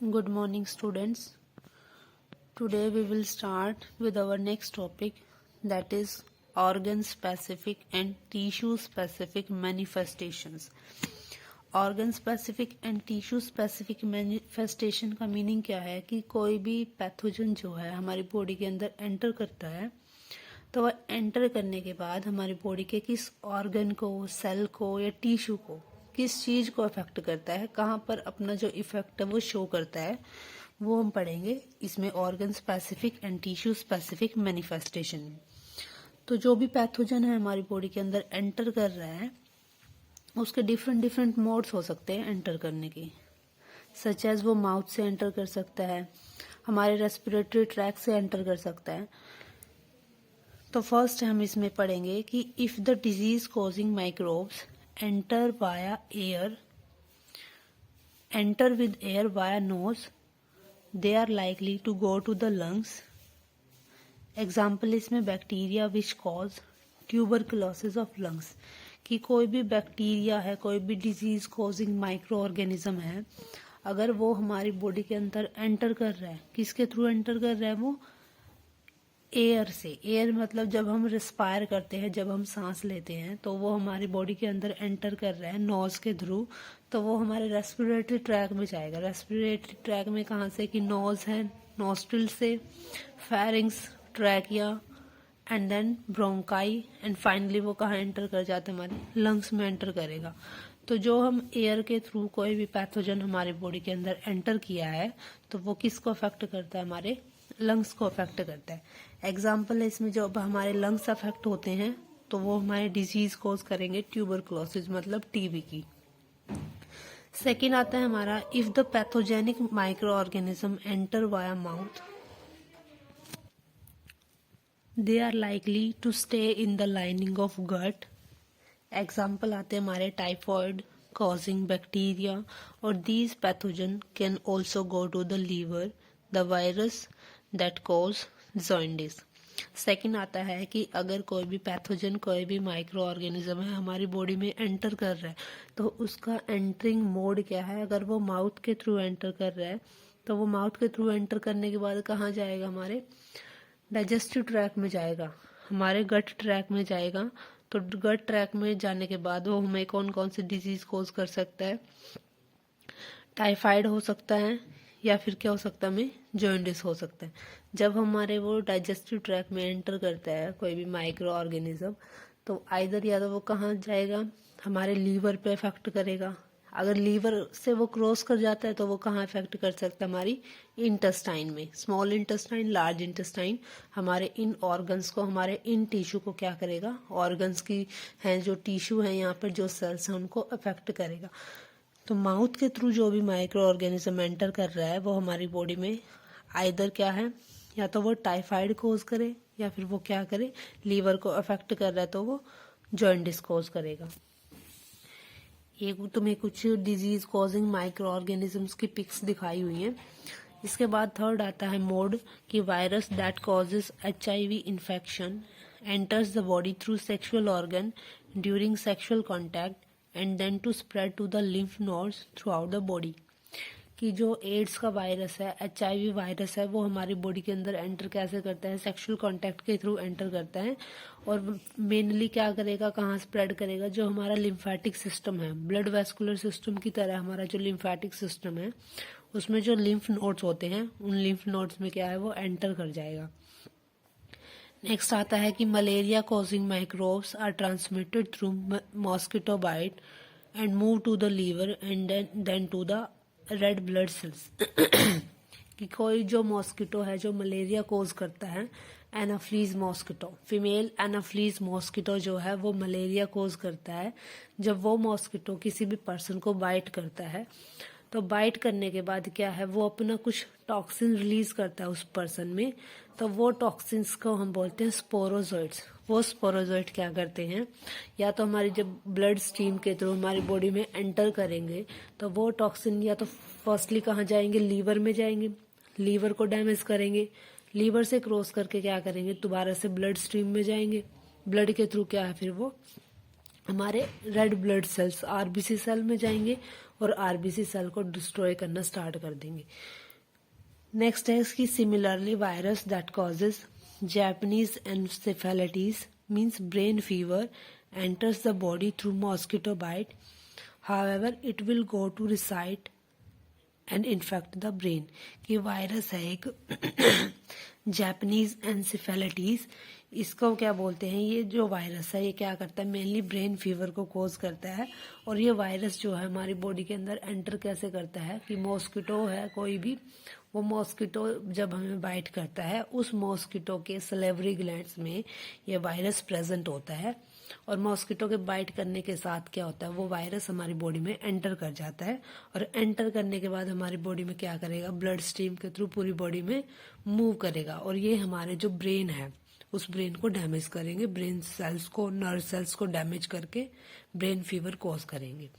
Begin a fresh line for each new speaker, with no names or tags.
Good morning, students. Today we will start with our next topic, that is organ specific and tissue specific manifestations. Organ specific and tissue specific manifestation का meaning क्या है कि कोई भी pathogen जो है हमारी बॉडी के अंदर एंटर करता है तो वह एंटर करने के बाद हमारी बॉडी के किस ऑर्गन को, सेल को या टिश्यू को, किस चीज को अफेक्ट करता है, कहाँ पर अपना जो इफेक्ट है वो शो करता है, वो हम पढ़ेंगे इसमें organ specific and tissue specific manifestation में। तो जो भी पैथोजन है हमारी बॉडी के अंदर एंटर कर रहा है उसके डिफरेंट डिफरेंट मोड्स हो सकते हैं एंटर करने के, सच एज वो माउथ से एंटर कर सकता है, हमारे रेस्पिरेटरी ट्रैक से एंटर कर सकता है। तो फर्स्ट हम इसमें पढ़ेंगे कि if the disease causing microbes enter with air via nose, they are likely to go to the lungs. Example इसमें bacteria which cause tuberculosis of lungs, कि कोई भी बैक्टीरिया है, कोई भी डिजीज कॉजिंग माइक्रो ऑर्गेनिज्म है, अगर वो हमारी बॉडी के अंदर एंटर कर रहा है, किसके थ्रू एंटर कर रहा है, वो एयर से। एयर मतलब जब हम रिस्पायर करते हैं, जब हम सांस लेते हैं तो वो हमारी बॉडी के अंदर एंटर कर रहा है नोज के थ्रू, तो वो हमारे रेस्पिरेटरी ट्रैक में जाएगा। रेस्पिरेटरी ट्रैक में कहाँ से, कि नोज है, नोस्ट्रिल से, pharynx, trachea and then bronchi, and finally वो कहाँ एंटर कर जाते हैं, हमारे लंग्स में एंटर करेगा। तो जो हम एयर के थ्रू कोई भी पैथोजन हमारी बॉडी के अंदर एंटर किया है तो वो किसको अफेक्ट करता है, हमारे लंग्स को अफेक्ट करता है। एग्जाम्पल है इसमें जो अब हमारे लंग्स अफेक्ट होते हैं तो वो हमारे डिजीज कोज करेंगे ट्यूबरकुलोसिस मतलब टीबी की। सेकेंड आता है हमारा if the pathogenic micro organism enter via mouth, they are likely to stay in the lining of gut. Example आते हैं हमारे टाइफॉइड कॉजिंग बैक्टीरिया, और these pathogen can also go to the liver, the virus that cause jaundice. Second आता है कि अगर कोई भी पैथोजन, कोई भी माइक्रो ऑर्गेनिज्म है हमारी बॉडी में एंटर कर रहा है तो उसका एंटरिंग मोड क्या है। अगर वो माउथ के थ्रू एंटर कर रहा है तो वो माउथ के थ्रू एंटर करने के बाद कहाँ जाएगा, हमारे डाइजेस्टिव ट्रैक में जाएगा, हमारे गट ट्रैक में जाएगा। तो गट ट्रैक में जाने के बाद वो हमें कौन कौन सी डिजीज कोज कर सकता है, टाइफाइड हो सकता है, या फिर क्या हो सकता है, हमें जॉइंडिस हो सकता है। जब हमारे वो डाइजेस्टिव ट्रैक में एंटर करता है कोई भी माइक्रो ऑर्गेनिज्म तो आइदर या तो वो कहाँ जाएगा, हमारे लीवर पे इफेक्ट करेगा। अगर लीवर से वो क्रॉस कर जाता है तो वो कहाँ इफेक्ट कर सकता है, हमारी इंटेस्टाइन में, स्मॉल इंटेस्टाइन, लार्ज इंटेस्टाइन। हमारे इन ऑर्गन्स को, हमारे इन टिश्यू को क्या करेगा, ऑर्गन्स की हैं जो टिश्यू हैं यहाँ पर जो सेल्स हैं उनको अफेक्ट करेगा। तो माउथ के थ्रू जो भी माइक्रो ऑर्गेनिज्म एंटर कर रहा है वो हमारी बॉडी में आइदर क्या है, या तो वो टाइफाइड कोज करे या फिर वो क्या करे, लीवर को अफेक्ट कर रहा है तो वो जॉइंडिस कोज करेगा। ये तुम्हें कुछ डिजीज कॉजिंग माइक्रो ऑर्गेनिजम्स की पिक्स दिखाई हुई हैं। इसके बाद थर्ड आता है मोड, कि virus that causes HIV infection enters the body through sexual organ during sexual contact and then to spread to the lymph nodes throughout the body. कि जो एड्स का वायरस है, HIV वायरस है, वो हमारी body के अंदर enter कैसे करता है, सेक्सुअल कांटेक्ट के थ्रू एंटर करता है। और मेनली क्या करेगा, कहाँ स्प्रेड करेगा, जो हमारा लिम्फेटिक सिस्टम है, ब्लड वेस्कुलर सिस्टम की तरह हमारा जो लिम्फेटिक सिस्टम है उसमें जो लिम्फ नोड्स होते हैं उन लिम्फ नोड्स में क्या है, वो एंटर कर जाएगा। नेक्स्ट आता है कि malaria causing microbes are transmitted through mosquito bite and move to the liver and then to the red blood cells. कि कोई जो मॉस्किटो है जो मलेरिया कोज करता है, Anopheles mosquito, female Anopheles mosquito जो है वो मलेरिया कोज करता है। जब वो मॉस्किटो किसी भी पर्सन को बाइट करता है तो बाइट करने के बाद क्या है, वो अपना कुछ टॉक्सिन रिलीज करता है उस पर्सन में, तो वो टॉक्सिन्स को हम बोलते हैं स्पोरोजोइड्स। वो स्पोरोजोइड क्या करते हैं, या तो हमारी जब ब्लड स्ट्रीम के थ्रू हमारी बॉडी में एंटर करेंगे तो वो टॉक्सिन या तो फर्स्टली कहाँ जाएंगे, लीवर में जाएंगे, लीवर को डैमेज करेंगे, लीवर से क्रॉस करके क्या करेंगे, दोबारा से ब्लड स्ट्रीम में जाएंगे, ब्लड के थ्रू क्या है फिर वो हमारे red blood cells RBC cell में जाएंगे, और आरबीसी सेल को डिस्ट्रॉय करना स्टार्ट कर देंगे। नेक्स्ट है इसकी similarly virus that causes Japanese encephalitis means brain fever enters the body through mosquito bite. However, it will go to reside and infect the brain. कि वायरस है एक Japanese encephalitis, इसको क्या बोलते हैं, ये जो वायरस है ये क्या करता है, मेनली ब्रेन फीवर को कॉज करता है। और ये वायरस जो है हमारी बॉडी के अंदर एंटर कैसे करता है कि मॉस्किटो है कोई भी, वो मॉस्किटो जब हमें बाइट करता है उस मॉस्किटो के सलेवरी ग्लैंड्स में ये वायरस प्रेजेंट होता है। और मॉस्किटो के बाइट करने के साथ क्या होता है, वो वायरस हमारी बॉडी में एंटर कर जाता है। और एंटर करने के बाद हमारी बॉडी में क्या करेगा, ब्लड स्ट्रीम के थ्रू पूरी बॉडी में मूव करेगा। और ये हमारे जो ब्रेन है उस ब्रेन को डैमेज करेंगे, ब्रेन सेल्स को, नर्व सेल्स को डैमेज करके ब्रेन फीवर कॉज करेंगे।